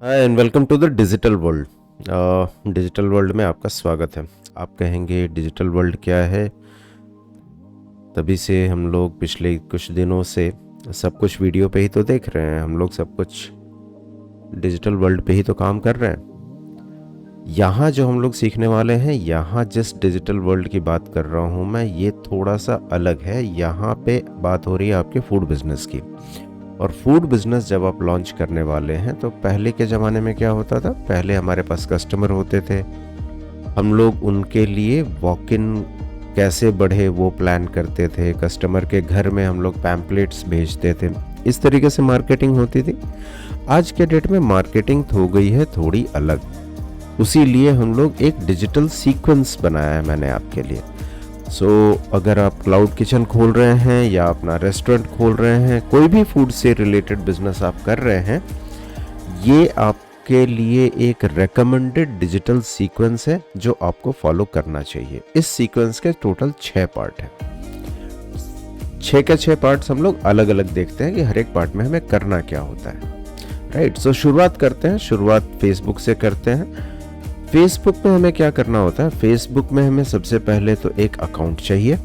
Hi and welcome to the digital world. Digital world में आपका स्वागत है। आप कहेंगे डिजिटल वर्ल्ड क्या है? तभी से हम लोग पिछले कुछ दिनों से सब कुछ वीडियो पे ही तो देख रहे हैं। हम लोग सब कुछ डिजिटल वर्ल्ड पे ही तो काम कर रहे हैं। यहाँ जो हम लोग सीखने वाले हैं, यहाँ जिस डिजिटल वर्ल्ड की बात कर रहा हूँ मैं, ये थोड़ा सा अलग है। यहाँ पे बात हो रही है आपके फूड बिजनेस की। और फूड बिजनेस जब आप लॉन्च करने वाले हैं तो पहले के ज़माने में क्या होता था? पहले हमारे पास कस्टमर होते थे, हम लोग उनके लिए वॉक इन कैसे बढ़े वो प्लान करते थे। कस्टमर के घर में हम लोग पैम्पलेट्स भेजते थे, इस तरीके से मार्केटिंग होती थी। आज के डेट में मार्केटिंग हो गई है थोड़ी अलग। उसी लिए हम लोग एक डिजिटल सीक्वेंस बनाया है मैंने आपके लिए। अगर आप क्लाउड किचन खोल रहे हैं या अपना रेस्टोरेंट खोल रहे हैं, कोई भी फूड से रिलेटेड बिजनेस आप कर रहे हैं, ये आपके लिए एक रेकमेंडेड डिजिटल सीक्वेंस है जो आपको फॉलो करना चाहिए। इस सीक्वेंस के टोटल 6 पार्ट हैं। 6 के 6 पार्ट्स हम लोग अलग अलग देखते हैं कि हर एक पार्ट में हमें करना क्या होता है। राइट, शुरुआत करते हैं। शुरुआत फेसबुक से करते हैं। फेसबुक में हमें क्या करना होता है? फेसबुक में हमें सबसे पहले तो एक अकाउंट चाहिए।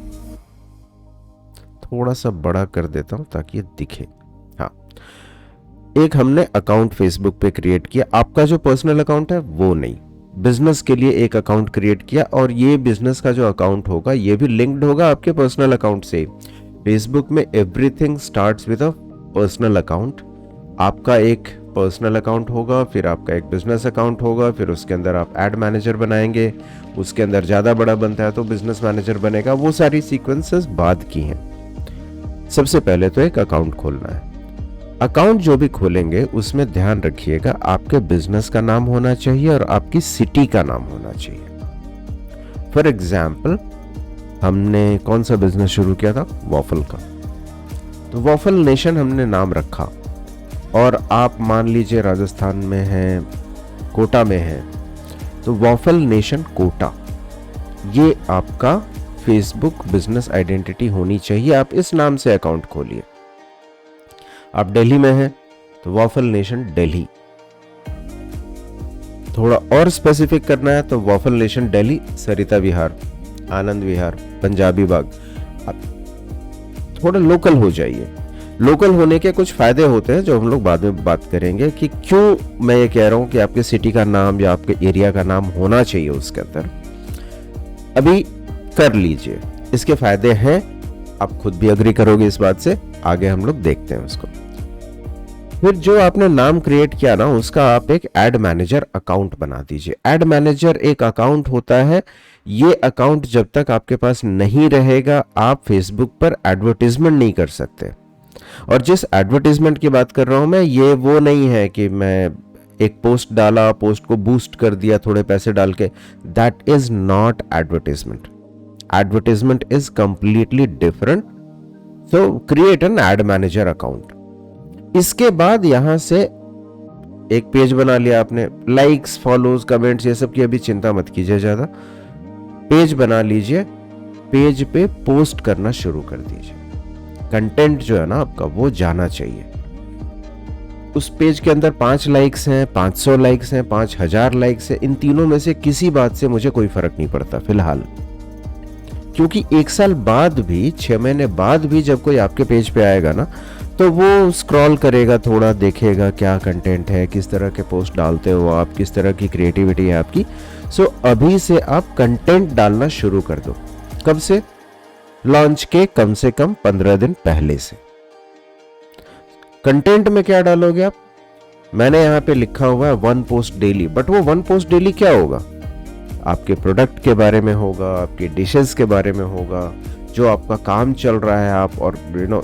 थोड़ा सा बड़ा कर देता हूं ताकि ये दिखे। हाँ, एक हमने अकाउंट फेसबुक पे क्रिएट किया। आपका जो पर्सनल अकाउंट है वो नहीं, बिजनेस के लिए एक अकाउंट क्रिएट किया। और ये बिजनेस का जो अकाउंट होगा ये भी लिंक्ड होगा आपके पर्सनल अकाउंट से। फेसबुक में everything starts with a personal account. आपका एक पर्सनल अकाउंट होगा, फिर आपका एक बिजनेस अकाउंट होगा, फिर उसके अंदर आप एड मैनेजर बनाएंगे। उसके अंदर ज़्यादा बड़ा बनता है तो बिजनेस मैनेजर बनेगा। वो सारी सीक्वेंसेस बाद की हैं। सबसे पहले तो एक अकाउंट खोलना है। अकाउंट जो भी खोलेंगे उसमें ध्यान रखिएगा आपके बिजनेस का नाम होना चाहिए और आपकी सिटी का नाम होना चाहिए। फॉर एग्जाम्पल, हमने कौन सा बिजनेस शुरू किया था? वॉफल का। तो वॉफल नेशन हमने नाम रखा। और आप मान लीजिए राजस्थान में हैं, कोटा में हैं, तो वॉफल नेशन कोटा, ये आपका फेसबुक बिजनेस आइडेंटिटी होनी चाहिए। आप इस नाम से अकाउंट खोलिए। आप दिल्ली में हैं तो वॉफल नेशन दिल्ली। थोड़ा और स्पेसिफिक करना है तो वॉफल नेशन दिल्ली, सरिता विहार, आनंद विहार, पंजाबी बाग। आप थोड़ा लोकल हो जाइए। लोकल होने के कुछ फायदे होते हैं जो हम लोग बाद में बात करेंगे कि क्यों मैं ये कह रहा हूं कि आपके सिटी का नाम या आपके एरिया का नाम होना चाहिए उसके अंदर। अभी कर लीजिए, इसके फायदे हैं। आप खुद भी अग्री करोगे इस बात से। आगे हम लोग देखते हैं उसको। फिर जो आपने नाम क्रिएट किया ना, उसका आप एक एड मैनेजर अकाउंट बना दीजिए। एड मैनेजर एक अकाउंट होता है। ये अकाउंट जब तक आपके पास नहीं रहेगा, आप फेसबुक पर एडवर्टीजमेंट नहीं कर सकते। और जिस एडवर्टीजमेंट की बात कर रहा हूं मैं, ये वो नहीं है कि मैं एक पोस्ट डाला, पोस्ट को बूस्ट कर दिया थोड़े पैसे डाल के। That is not advertisement. Advertisement is completely different. So create an add manager account. इसके बाद यहां से एक पेज बना लिया आपने। लाइक्स, फॉलोज, कमेंट्स, ये सब की अभी चिंता मत कीजिए ज्यादा। पेज बना लीजिए। पेज पे पोस्ट करना शुरू कर दीजिए। कंटेंट जो है ना आपका, वो जाना चाहिए। उस पेज के अंदर 5 लाइक्स हैं, 500 लाइक्स हैं, 5000 लाइक्स हैं, इन तीनों में से किसी बात से मुझे कोई फर्क नहीं पड़ता फिलहाल। क्योंकि 1 साल बाद भी, 6 महीने बाद भी जब कोई आपके पेज पे आएगा ना, तो वो स्क्रॉल करेगा, थोड़ा देखेगा क्या कंटेंट है, किस तरह के पोस्ट डालते हो आप, किस तरह की क्रिएटिविटी है आपकी। अभी से आप कंटेंट डालना शुरू कर दो। कब से? लॉन्च के कम से कम 15 दिन पहले से। कंटेंट में क्या डालोगे आप? मैंने यहां पे लिखा हुआ है 1 पोस्ट डेली। बट वो 1 पोस्ट डेली क्या होगा? आपके प्रोडक्ट के बारे में होगा, आपके डिशेस के बारे में होगा, जो आपका काम चल रहा है। आप और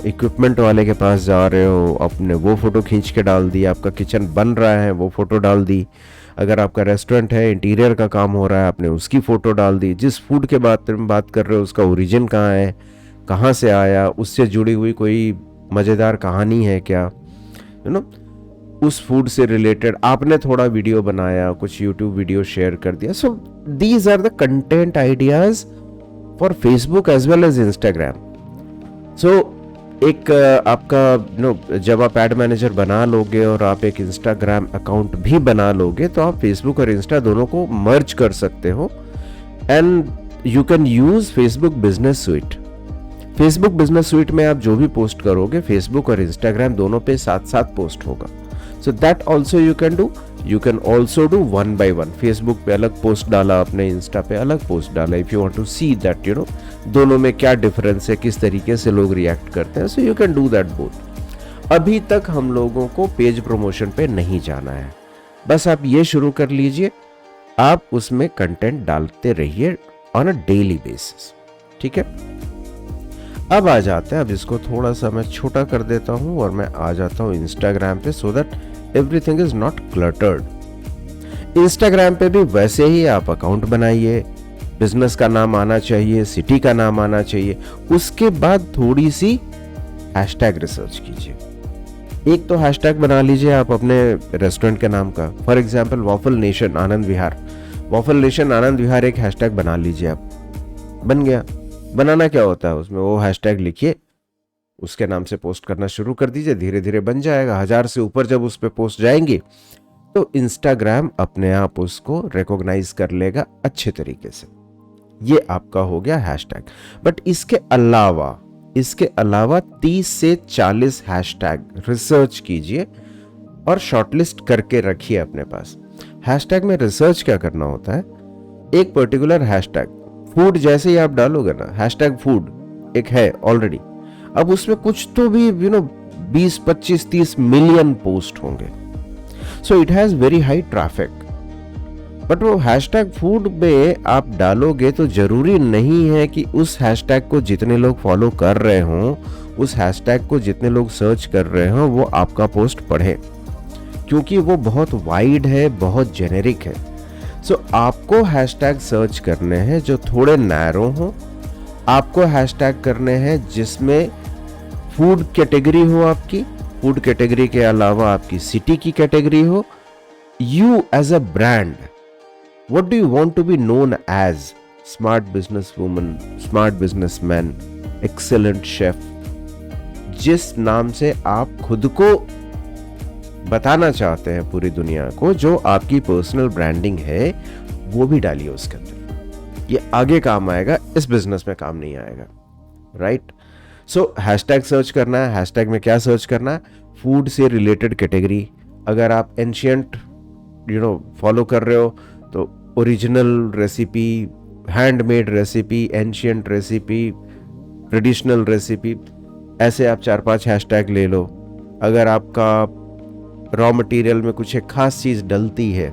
इक्विपमेंट वाले के पास जा रहे हो, आपने वो फोटो खींच के डाल दी। आपका किचन बन रहा है, वो फोटो डाल दी। अगर आपका रेस्टोरेंट है, इंटीरियर का काम हो रहा है, आपने उसकी फोटो डाल दी। जिस फूड के बात कर रहे हो, उसका ओरिजिन कहाँ है, कहाँ से आया, उससे जुड़ी हुई कोई मज़ेदार कहानी है क्या, उस फूड से रिलेटेड आपने थोड़ा वीडियो बनाया, कुछ यूट्यूब वीडियो शेयर कर दिया। So these are the content ideas for Facebook as well as Instagram. एक आपका जब आप एड मैनेजर बना लोगे और आप एक इंस्टाग्राम अकाउंट भी बना लोगे तो आप फेसबुक और इंस्टा दोनों को मर्ज कर सकते हो and you can use Facebook business sweet. Facebook business sweet में आप जो भी पोस्ट करोगे फेसबुक और इंस्टाग्राम दोनों पे साथ साथ पोस्ट होगा। So that also you can do. You can also do 1 by 1। Facebook पे अलग पोस्ट डाला आपने, इंस्टा पे अलग पोस्ट डाला। If you want to see that दोनों में क्या डिफरेंस है, किस तरीके से लोग रिएक्ट करते हैं, so you can do that both. अभी तक हम लोगों को पेज प्रमोशन पे नहीं जाना है, बस आप ये शुरू कर लीजिए, आप उसमें कंटेंट डालते रहिए ऑन अ डेली बेसिस। ठीक है, अब आ जाते हैं, अब इसको थोड़ा सा मैं छोटा कर देता हूं और मैं आ जाता हूं इंस्टाग्राम पे, so that everything is not cluttered. Instagram पे भी वैसे ही आप अकाउंट बनाइए, बिजनेस का नाम आना चाहिए, सिटी का नाम आना चाहिए, उसके बाद थोड़ी सी हैशटैग रिसर्च कीजिए। एक तो हैशटैग बना लीजिए आप अपने रेस्टोरेंट के नाम का, for example waffle nation Anand Vihar. Waffle nation Anand Vihar एक हैशटैग बना लीजिए आप, बन गया। बनाना क्या होता है, उसमें वो हैशटैग लिखिए, उसके नाम से पोस्ट करना शुरू कर दीजिए, धीरे धीरे बन जाएगा। 1000 से ऊपर जब उस पर पोस्ट जाएंगी तो इंस्टाग्राम अपने आप उसको रिकॉग्नाइज कर लेगा अच्छे तरीके से। ये आपका हो गया हैशटैग। बट इसके अलावा 30 से 40 हैशटैग रिसर्च कीजिए और शॉर्टलिस्ट करके रखिए अपने पास। हैशटैग में रिसर्च क्या करना होता है, एक पर्टिकुलर हैशटैग फूड जैसे ही आप डालोगे ना, हैशटैग फूड एक है ऑलरेडी, अब उसमें कुछ तो भी 20, 25, 30 मिलियन पोस्ट होंगे, so it has very high traffic. But वो हैशटैग फूड में आप डालोगे तो जरूरी नहीं है कि उस हैशटैग को जितने लोग फॉलो कर रहे हों, उस हैशटैग को जितने लोग सर्च कर रहे हों, वो आपका पोस्ट पढ़े, क्योंकि वो बहुत वाइड है, बहुत जेनेरिक है। सो आपको हैशटैग सर्च करने हैं जो थोड़े नैरो हो, आपको हैशटैग करने हैं जिसमें फूड कैटेगरी हो, आपकी फूड कैटेगरी के अलावा आपकी सिटी की कैटेगरी हो। You as a brand, what do you want to be known as? Smart business woman, smart businessman, excellent chef, जिस नाम से आप खुद को बताना चाहते हैं पूरी दुनिया को, जो आपकी पर्सनल ब्रांडिंग है, वो भी डालिए उसके अंदर। ये आगे काम आएगा, इस बिजनेस में काम नहीं आएगा, राइट? सो हैशटैग सर्च करना है। हैशटैग में क्या सर्च करना है, फूड से रिलेटेड कैटेगरी। अगर आप एंशियंट फॉलो कर रहे हो तो original recipe, handmade recipe, ancient recipe, traditional recipe, ऐसे आप 4-5 हैशटैग ले लो। अगर आपका रॉ मटेरियल में कुछ एक खास चीज डलती है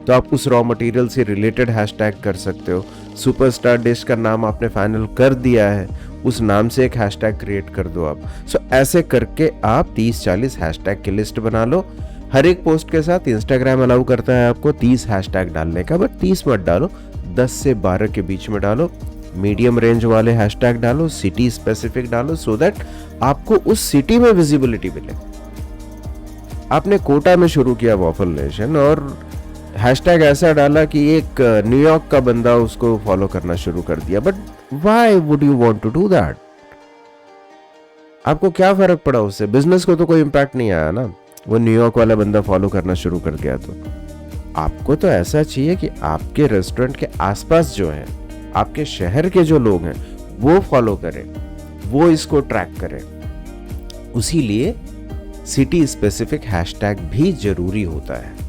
तो आप उस रॉ मटेरियल से रिलेटेड हैशटैग कर सकते हो। सुपरस्टार डिश का नाम आपने फाइनल कर दिया है, उस नाम से एक हैशटैग क्रिएट कर दो आप। सो ऐसे करके आप 30-40 हैशटैग की लिस्ट बना लो। हर एक पोस्ट के साथ इंस्टाग्राम अलाउ करता है आपको 30 हैशटैग डालने का, बट 30 मत डालो, 10 से 12 के बीच में डालो। मीडियम रेंज वाले हैशटैग डालो, सिटी स्पेसिफिक डालो, सो दैट आपको उस सिटी में विजिबिलिटी मिले। आपने कोटा में शुरू किया वॉफल नेशन और हैशटैग ऐसा डाला कि एक न्यूयॉर्क का बंदा उसको फॉलो करना शुरू कर दिया, but why would you want to do that? आपको क्या फर्क पड़ा उससे? बिजनेस को तो कोई इंपैक्ट नहीं आया ना, वो न्यूयॉर्क वाला बंदा फॉलो करना शुरू कर गया। तो आपको तो ऐसा चाहिए कि आपके रेस्टोरेंट के आसपास जो है, आपके शहर के जो लोग हैं, वो फॉलो करें, वो इसको ट्रैक करें। उसी लिए सिटी स्पेसिफिक हैशटैग भी जरूरी होता है,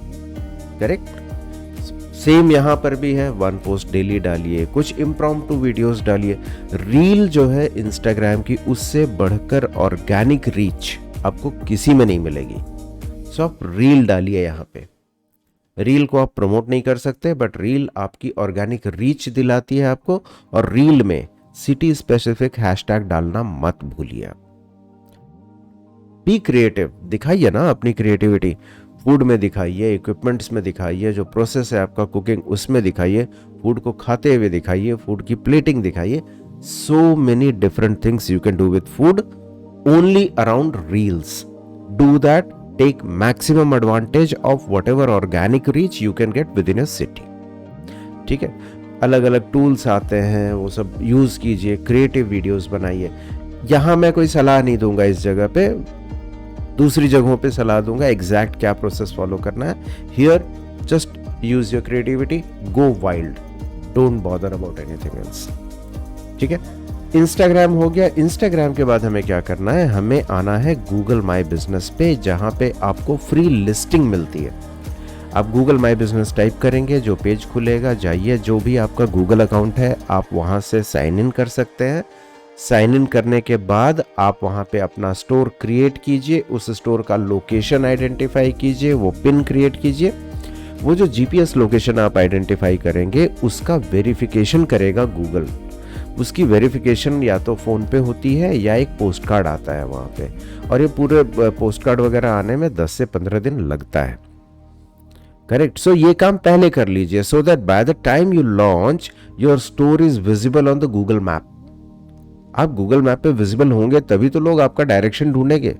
करेक्ट? सेम यहां पर भी है, 1 पोस्ट डेली डालिए, कुछ इम्प्रॉम्प्टू वीडियोस डालिए। रील जो है इंस्टाग्राम की, उससे बढ़कर ऑर्गेनिक रीच आपको किसी में नहीं मिलेगी। सो आप रील डालिए। यहाँ पे रील को आप प्रमोट नहीं कर सकते, बट रील आपकी ऑर्गेनिक रीच दिलाती है आपको। और रील में सिटी स्पेसिफिक हैशटैग डालना मत भूलिए। बी क्रिएटिव, दिखाइए ना अपनी क्रिएटिविटी। फूड में दिखाइए, इक्विपमेंट्स में दिखाइए, जो प्रोसेस है आपका कुकिंग उसमें दिखाइए, फूड को खाते हुए दिखाइए, फूड की प्लेटिंग दिखाइए। So many different things you can do with food only around reels. Do that, take maximum advantage of whatever organic reach you can get with in a city. ठीक है, अलग अलग टूल्स आते हैं, वो सब यूज कीजिए, क्रिएटिव वीडियोस बनाइए। यहाँ मैं कोई सलाह नहीं दूंगा, इस जगह पे दूसरी जगहों पे सलाह दूंगा एग्जैक्ट क्या प्रोसेस फॉलो करना है। Here just use your creativity, go wild, don't bother about anything else. ठीक है, इंस्टाग्राम हो गया। इंस्टाग्राम के बाद हमें क्या करना है, हमें आना है गूगल माई बिजनेस पे, जहां पे आपको फ्री लिस्टिंग मिलती है। आप गूगल माई बिजनेस टाइप करेंगे, जो पेज खुलेगा, जाइए, जो भी आपका गूगल अकाउंट है आप वहां से साइन इन कर सकते हैं। साइन इन करने के बाद आप वहां पे अपना स्टोर क्रिएट कीजिए, उस स्टोर का लोकेशन आइडेंटिफाई कीजिए, वो पिन क्रिएट कीजिए। वो जो जीपीएस लोकेशन आप आइडेंटिफाई करेंगे उसका वेरिफिकेशन करेगा गूगल। उसकी वेरिफिकेशन या तो फ़ोन पे होती है या एक पोस्ट कार्ड आता है वहाँ पे, और ये पूरे पोस्ट कार्ड वगैरह आने में 10 से 15 दिन लगता है। करेक्ट, सो ये काम पहले कर लीजिए, so that bye the time you launch your store is visible on the Google map. आप गूगल मैप पे विजिबल होंगे तभी तो लोग आपका डायरेक्शन ढूंढेंगे,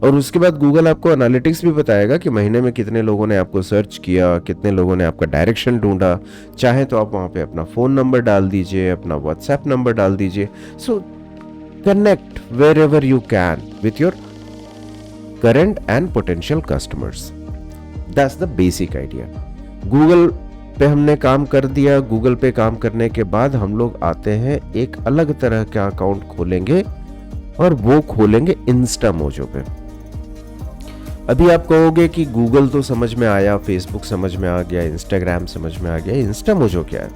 और उसके बाद गूगल आपको एनालिटिक्स भी बताएगा कि महीने में कितने लोगों ने आपको सर्च किया, कितने लोगों ने आपका डायरेक्शन ढूंढा। चाहे तो आप वहां पे अपना फोन नंबर डाल दीजिए, अपना व्हाट्सएप नंबर डाल दीजिए। So connect wherever you can with your current and potential customers. That's the basic idea. Google पे हमने काम कर दिया। गूगल पे काम करने के बाद हम लोग आते हैं एक अलग तरह का अकाउंट खोलेंगे, और वो खोलेंगे इंस्टामोजो पे। अभी आप कहोगे कि गूगल तो समझ में आया, फेसबुक समझ में आ गया, इंस्टाग्राम समझ में आ गया, इंस्टामोजो क्या है?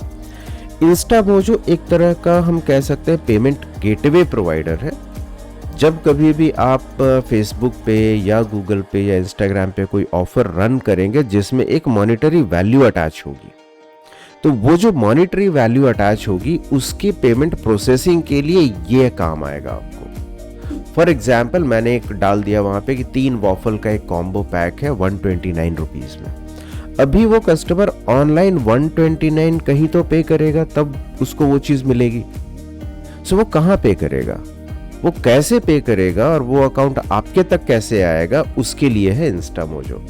इंस्टामोजो एक तरह का हम कह सकते हैं पेमेंट गेटवे प्रोवाइडर है। जब कभी भी आप फेसबुक पे या गूगल पे या इंस्टाग्राम पे कोई ऑफर रन करेंगे जिसमें एक मॉनिटरी वैल्यू अटैच होगी, तो वो जो मॉनिटरी वैल्यू अटैच होगी उसकी पेमेंट प्रोसेसिंग के लिए ये काम आएगा आपको। फॉर एग्जाम्पल मैंने एक डाल दिया वहां पे कि 3 वॉफल का एक कॉम्बो पैक है 129 रुपीज में। अभी वो कस्टमर ऑनलाइन 129 कहीं तो पे करेगा, तब उसको वो चीज मिलेगी। सो वो कहाँ पे करेगा, वो कैसे पे करेगा, और वो अकाउंट आपके तक कैसे आएगा, उसके लिए है Instamojo.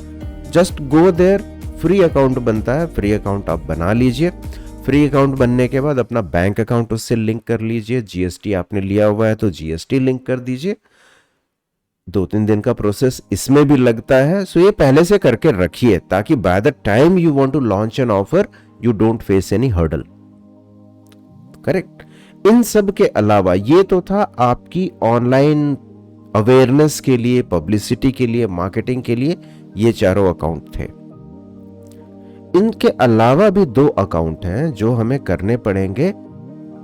Just go there, free account बनता है, फ्री अकाउंट आप बना लीजिए। फ्री अकाउंट बनने के बाद अपना बैंक अकाउंट उससे लिंक कर लीजिए। जीएसटी आपने लिया हुआ है तो जीएसटी लिंक कर दीजिए। 2-3 दिन का प्रोसेस इसमें भी लगता है, सो ये पहले से करके रखिए ताकि by the time you want to launch an offer you don't face any hurdle. Correct. इन सब के अलावा ये तो था आपकी ऑनलाइन अवेयरनेस के लिए, पब्लिसिटी के लिए, मार्केटिंग के लिए ये चारों अकाउंट थे। इनके अलावा भी 2 अकाउंट हैं जो हमें करने पड़ेंगे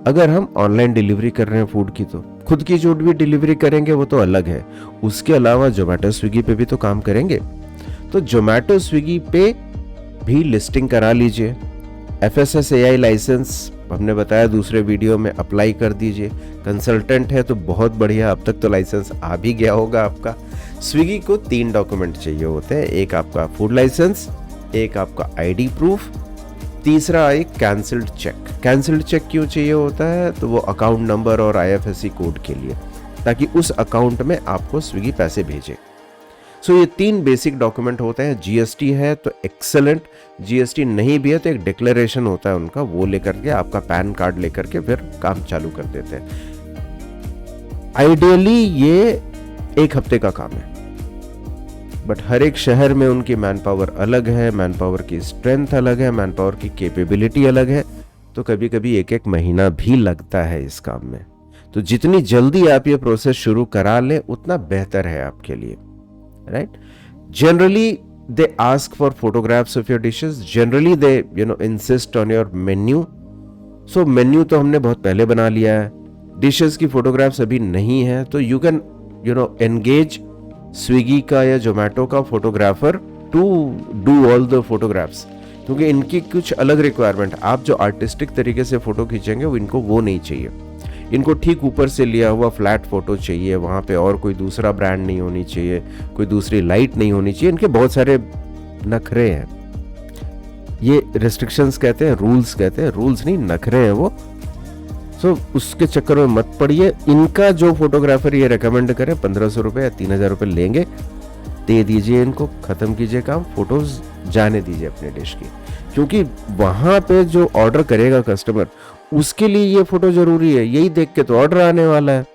अगर हम ऑनलाइन डिलीवरी कर रहे हैं फूड की। तो खुद की जो भी डिलीवरी करेंगे वो तो अलग है, उसके अलावा जोमेटो स्विगी पे भी तो काम करेंगे। तो जोमेटो स्विगी पे भी लिस्टिंग करा लीजिए। FSSAI लाइसेंस हमने बताया दूसरे वीडियो में, अप्लाई कर दीजिए। कंसल्टेंट है तो बहुत बढ़िया, अब तक तो लाइसेंस आ भी गया होगा आपका। स्विगी को 3 डॉक्यूमेंट चाहिए होते हैं, एक आपका फूड लाइसेंस, एक आपका आईडी प्रूफ, तीसरा एक कैंसिल्ड चेक। कैंसिल्ड चेक क्यों चाहिए होता है, तो वो अकाउंट नंबर और IFSC कोड के लिए, ताकि उस अकाउंट में आपको स्विगी पैसे भेजे। सो ये 3 बेसिक डॉक्यूमेंट होते हैं। जीएसटी है तो एक्सेलेंट, जीएसटी नहीं भी है तो एक डिक्लेरेशन होता है उनका, वो लेकर के आपका पैन कार्ड लेकर के फिर काम चालू कर देते हैं। आइडियली ये 1 हफ्ते का काम है, बट हर एक शहर में उनकी मैन पावर अलग है, मैन पावर की स्ट्रेंथ अलग है, मैन पावर की कैपेबिलिटी अलग है, तो कभी कभी 1-1 महीना भी लगता है इस काम में। तो जितनी जल्दी आप ये प्रोसेस शुरू करा लें उतना बेहतर है आपके लिए, right. Generally they ask for photographs of your dishes. Generally they insist on your menu. So menu तो हमने बहुत पहले बना लिया है, dishes की photographs अभी नहीं है, तो you can engage स्विगी का या जोमेटो का photographer to do all the photographs, क्योंकि इनकी कुछ अलग रिक्वायरमेंट। आप जो आर्टिस्टिक तरीके से फोटो खींचेंगे वो इनको वो नहीं चाहिए। इनको ठीक ऊपर से लिया हुआ फ्लैट फोटो चाहिए, वहाँ पे और कोई दूसरा ब्रांड नहीं होनी चाहिए, कोई दूसरी लाइट नहीं होनी चाहिए। इनके बहुत सारे नखरे हैं, ये रिस्ट्रिक्शंस कहते हैं, रूल्स कहते हैं, रूल्स नहीं नखरे हैं वो। सो उसके चक्कर में मत पड़िए। इनका जो फोटोग्राफर ये रेकमेंड करे 1500 रुपये या 3000 रुपये लेंगे, दे दीजिए इनको, खत्म कीजिए काम, फोटोज जाने दीजिए अपने डिश की, क्योंकि वहां पे जो ऑर्डर करेगा कस्टमर उसके लिए ये फोटो जरूरी है, यही देख के तो ऑर्डर आने वाला है।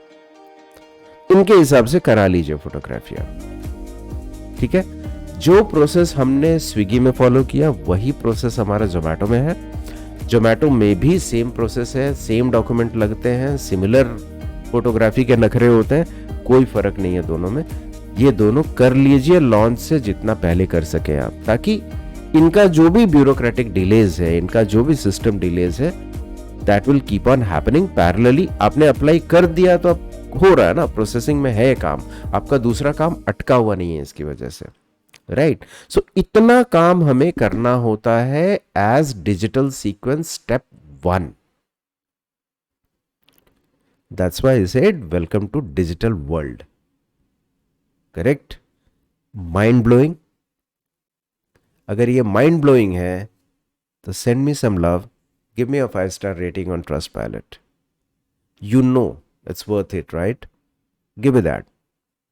इनके हिसाब से करा लीजिए फोटोग्राफी आप, ठीक है। जो प्रोसेस हमने स्विगी में फॉलो किया वही प्रोसेस हमारा जोमेटो में है। जोमेटो में भी सेम प्रोसेस है, सेम डॉक्यूमेंट लगते हैं, सिमिलर फोटोग्राफी के नखरे होते हैं, कोई फर्क नहीं है दोनों में। ये दोनों कर लीजिए लॉन्च से जितना पहले कर सके आप, ताकि इनका जो भी ब्यूरोक्रेटिक डिलेज है, इनका जो भी सिस्टम डिलेज है, that will keep on happening parallelly. आपने अप्लाई कर दिया तो अब हो रहा है ना, प्रोसेसिंग में है काम, आपका दूसरा काम अटका हुआ नहीं है इसकी वजह से, राइट। सो इतना काम हमें करना होता है as digital sequence step 1। That's why I said welcome to digital world, correct. Mind blowing. अगर ये माइंड ब्लोइंग है तो send me some love, give me a 5-star rating on Trustpilot. You know it's worth it, right? Give me that.